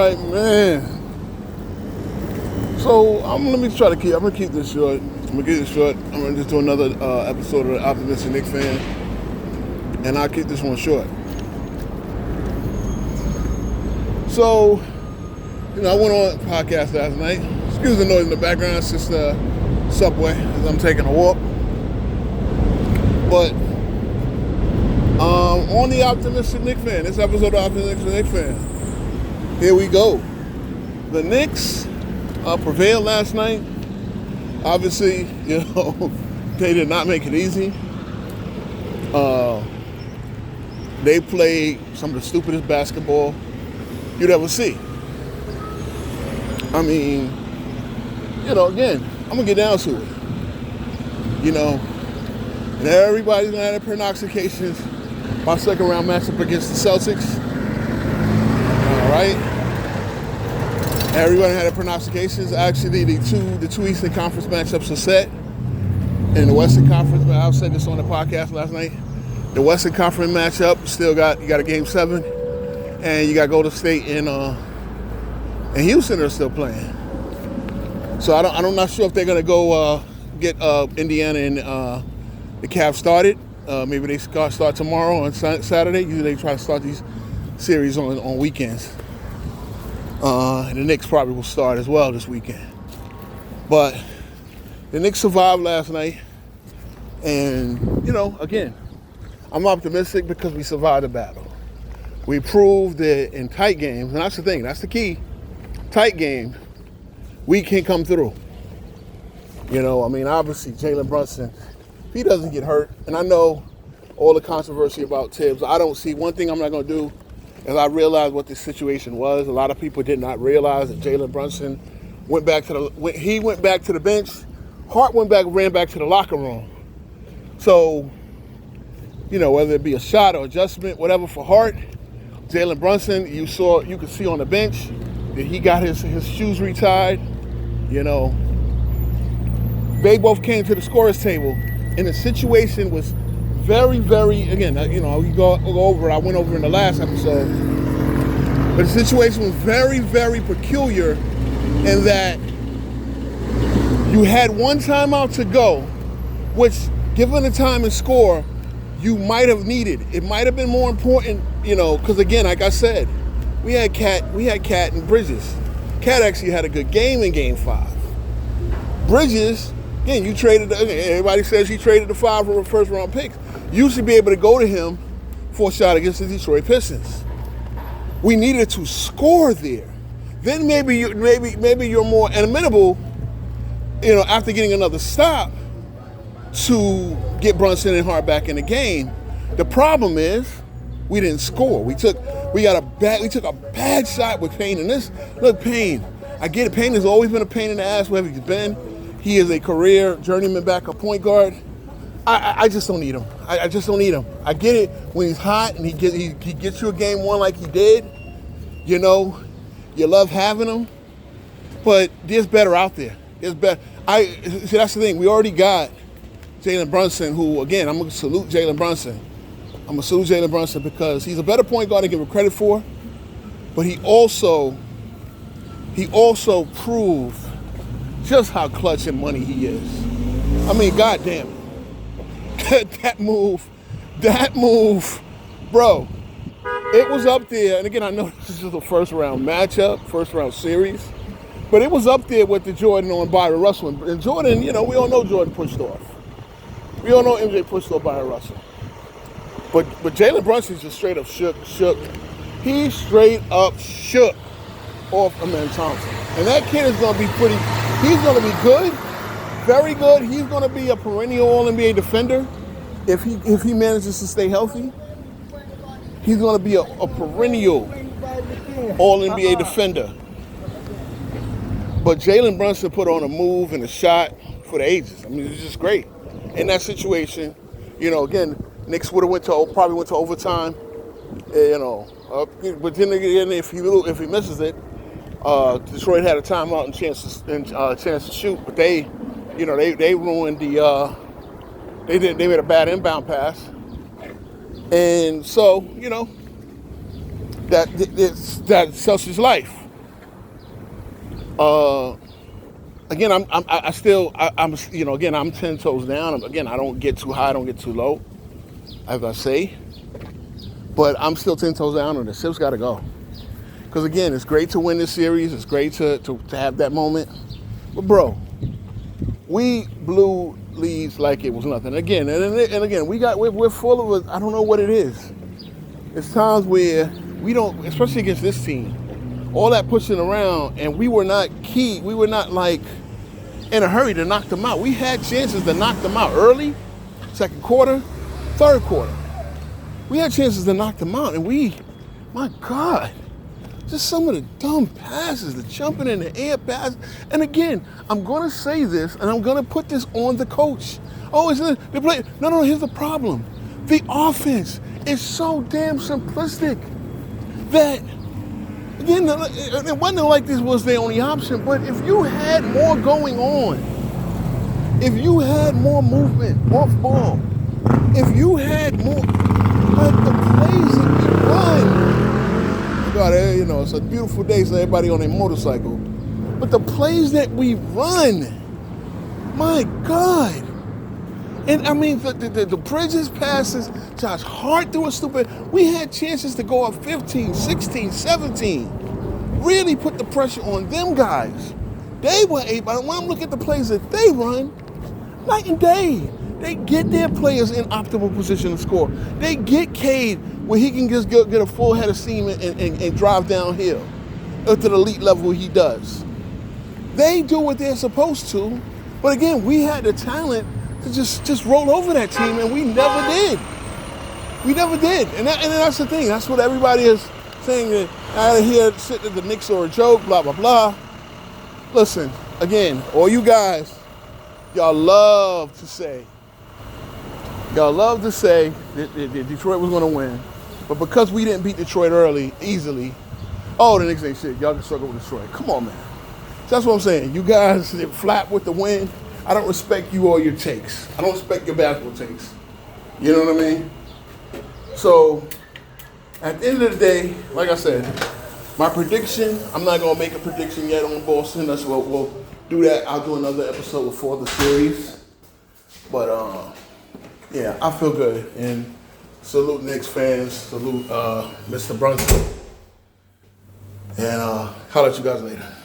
right, man. So I'm gonna keep this short. I'm gonna just do another episode of the Optimistic Knicks Fan, and I'll keep this one short. So, I went on a podcast last night. Excuse the noise in the background. It's just the subway as I'm taking a walk. But on the Optimistic Knicks Fan, this episode of Optimistic Knicks Fan, here we go. The Knicks prevailed last night. Obviously, they did not make it easy. They played some of the stupidest basketball you'd ever see. I mean, again, I'm going to get down to it. And everybody's going to have their prognostications my second round matchup against the Celtics. All right. Everyone had their prognostications. Actually, the two Eastern Conference matchups are set. In the Western Conference, I said this on the podcast last night. The Western Conference matchup you got a Game 7, and you got Golden State and Houston are still playing. So I'm not sure if they're gonna go get Indiana and the Cavs started. Maybe they start tomorrow on Saturday. Usually they try to start these series on weekends. And the Knicks probably will start as well this weekend. But the Knicks survived last night. And, again, I'm optimistic because we survived the battle. We proved that in tight games, and that's the thing, that's the key, tight games, we can come through. Obviously, Jalen Brunson, if he doesn't get hurt, and I know all the controversy about Tibbs, I don't see one thing I'm not going to do is I realized what the situation was. A lot of people did not realize that Jalen Brunson went back to the bench. Hart ran back to the locker room. So, whether it be a shot or adjustment, whatever for Hart, Jalen Brunson, you could see on the bench that he got his shoes retied. They both came to the scorer's table, and the situation was very, very, again, we go over it. I went over in the last episode. But the situation was very, very peculiar in that you had one timeout to go, which, given the time and score, you might have needed. It might have been more important, because again, like I said, we had Cat and Bridges. Cat actually had a good game in Game 5. Bridges, again, everybody says he traded the 5 for a first-round pick. You should be able to go to him for a shot against the Detroit Pistons. We needed to score there. Then maybe you're more amenable, after getting another stop, to get Brunson and Hart back in the game. The problem is we didn't score. We took a bad shot with Payne. And look, Payne, I get it. Payne has always been a pain in the ass wherever he's been. He is a career journeyman backup point guard. I just don't need him. I just don't need him. I get it when he's hot and he gets you a game one like he did. You love having him, but there's better out there. There's better. See, that's the thing. We already got Jalen Brunson, who, again, I'm gonna salute Jalen Brunson. I'm gonna salute Jalen Brunson because he's a better point guard to give him credit for, but he also proved just how clutch and money he is. I mean, goddamn it. That move, bro, it was up there. And again, I know this is a first-round matchup, first-round series, but it was up there with the Jordan on Byron Russell. And Jordan, we all know Jordan pushed off. We all know MJ pushed off Byron Russell. But Jalen Brunson just straight up shook. He straight up shook off Amen Thompson. And that kid is going to be he's going to be good. Very good. He's going to be a perennial All-NBA defender if he manages to stay healthy. He's going to be a perennial All-NBA defender. But Jalen Brunson put on a move and a shot for the ages. I mean, it's just great. In that situation, again, Knicks probably went to overtime. But then again, if he misses it, Detroit had a timeout and chance to shoot, but they ruined they made a bad inbound pass, and so that Celtics life. Again, I'm again, I'm 10 toes down. Again, I don't get too high, I don't get too low, as I say. But I'm still 10 toes down on the Sips got to go. Because again, it's great to win this series. It's great to have that moment. But bro, we blew leads like it was nothing. Again, and again, we're full of I don't know what it is. It's times where we don't, especially against this team, all that pushing around, and we were not key. We were not like in a hurry to knock them out. We had chances to knock them out early, second quarter, third quarter. We had chances to knock them out, and my God, just some of the dumb passes, the jumping in the air passes. And again, I'm going to say this, and I'm going to put this on the coach. Oh, they play. No, here's the problem. The offense is so damn simplistic that, again, it wasn't like this was their only option, but if you had more going on, if you had more movement off ball, if you had more, like the plays that we run, God, it's a beautiful day, so everybody on their motorcycle, but the plays that we run, my God. And I mean, the Bridges passes, Josh Hart threw a stupid, we had chances to go up 15, 16, 17, really put the pressure on them guys. They were able, when I'm looking at the plays that they run, night and day. They get their players in optimal position to score. They get Cade where he can just get a full head of steam and drive downhill up to the elite level he does. They do what they're supposed to, but again, we had the talent to just roll over that team, and we never did. We never did, and that's the thing. That's what everybody is saying, that out of here sitting at the Knicks are a joke, blah, blah, blah. Listen, again, all you guys, y'all love to say that Detroit was going to win, but because we didn't beat Detroit easily, oh, the Knicks ain't shit. Y'all can struggle with Detroit. Come on, man. So that's what I'm saying. You guys flap with the win. I don't respect you or your takes. I don't respect your basketball takes. You know what I mean? So, at the end of the day, like I said, my prediction, I'm not going to make a prediction yet on Boston. We'll do that. I'll do another episode before the series. But, yeah, I feel good. And salute Knicks fans. Salute Mr. Brunson. And holler at you guys later.